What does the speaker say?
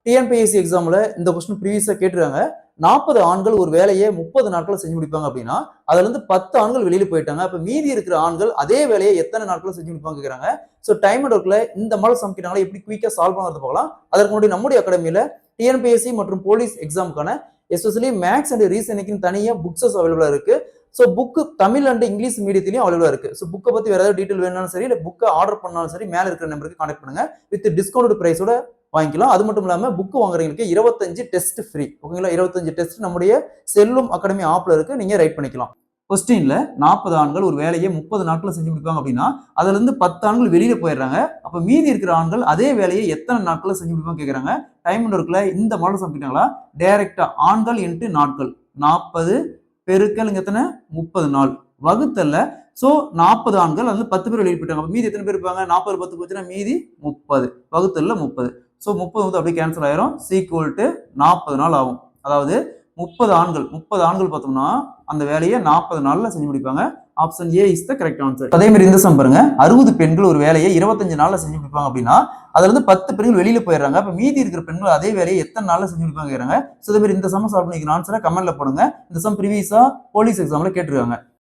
TNPSC எக்ஸாம்ல இந்த question ப்ரீவியஸா கேட்டிருக்காங்க. 40 ஆண்கள் ஒரு வேலையை 30 நாட்கள செஞ்சு முடிப்பாங்க அப்படின்னா, அதுல இருந்து 10 ஆண்கள் வெளியில போயிட்டாங்க. அப்ப மீதி இருக்கிற ஆண்கள் அதே வேலையை எத்தனை நாட்கள செஞ்சு முடிப்பாங்க கேக்குறாங்க. சோ டைம் அண்ட் ஒர்க்ல இந்த மாடல் சம் கேட்டாங்களா எப்படி குயிக்கா சால்வ் பண்றது பார்க்கலாம். அதற்கு முன்னாடி நம்முடைய அகாடமியில டிஎன்பிஎஸ்சி மற்றும் போலீஸ் எக்ஸாமுக்கான எஸ்பெஷலி மேத்ஸ் அண்ட் ரீசனிங் தனியா புக்ஸஸ் அவைலபிளா இருக்கு. So book Tamil and English மீடியத்திலயும் அவைலபிளா இருக்கு. சோ புக்கை பத்தி வேற ஏதாவது டீடைல் வேணாலும் சரி, இல்ல புக்கை ஆர்டர் பண்ணாலும் சரி, மேல இருக்கிற நம்பருக்கு கான்டாக்ட் பண்ணுங்க. வித் டிஸ்கவுண்ட் பிரைஸோட வாங்கிக்கலாம். அது மட்டும் இல்லாம புக் வாங்குறவங்களுக்கு 25 டெஸ்ட் ஃப்ரீ. ஓகேங்களா? 25 டெஸ்ட் நம்முடைய செல்லும் அகாடமி ஆப்ல இருக்கு. நீங்க ரைட் பண்ணிக்கலாம். கொஸ்டின்ல 40 ஆண்கள் ஒரு வேலையை 30 நாட்கள செஞ்சு முடிப்பாங்க அப்படின்னா, அதுல இருந்து 10 ஆண்கள் வெளியில போயிடுறாங்க. அப்ப மீதி இருக்கிற ஆண்கள் அதே வேலையை எத்தனை நாட்கள செஞ்சு முடிப்பாங்க கேக்குறாங்க. டைம் அண்ட் ஒர்க்ல இந்த மாடல் சம்பிட்டாங்களா டைரக்டா ஆண்கள் இன்டு நாட்கள் 40 பெருக்கல் எத்தனை 30 நாள் வகுத்தல்ல. சோ 40 ஆண்கள் வந்து 10 பேர் வெளியே போயிட்டாங்க. மீதி எத்தனை பேர் இருப்பாங்க? 40 10 போச்சுன்னா மீதி 30 வகுத்தல்ல 30. சோ 30 வந்து அப்படியே கேன்சல் ஆயிரும். சீக்குவல் டு 40 நாள் ஆகும். அதாவது 30 ஆண்கள் பார்த்தோம்னா அந்த வேலையை 40 நாள்ல செஞ்சு முடிப்பாங்க. Option A is the correct answer. அதே மாதிரி இந்த சம் பாருங்க. 60 பெண்கள் ஒரு வேலையை 25 நாள்ல செஞ்சு முடிப்பாங்க அப்படின்னா, அதுல இருந்து 10 பெண்கள் வெளியில போயிடுறாங்க. அப்ப மீதி இருக்கிற பெண்கள் அதே வேலையை எத்தனை நாள்ல செஞ்சு முடிப்பாங்க கேக்குறாங்க. சோ இதே மாதிரி இந்த சம் சால்வ் பண்ணிக்கிற ஆன்சரை கமெண்ட்ல போடுங்க. இந்த சம் ப்ரீவியஸா போலீஸ் எக்ஸாம்ல கேட்டிருக்காங்க.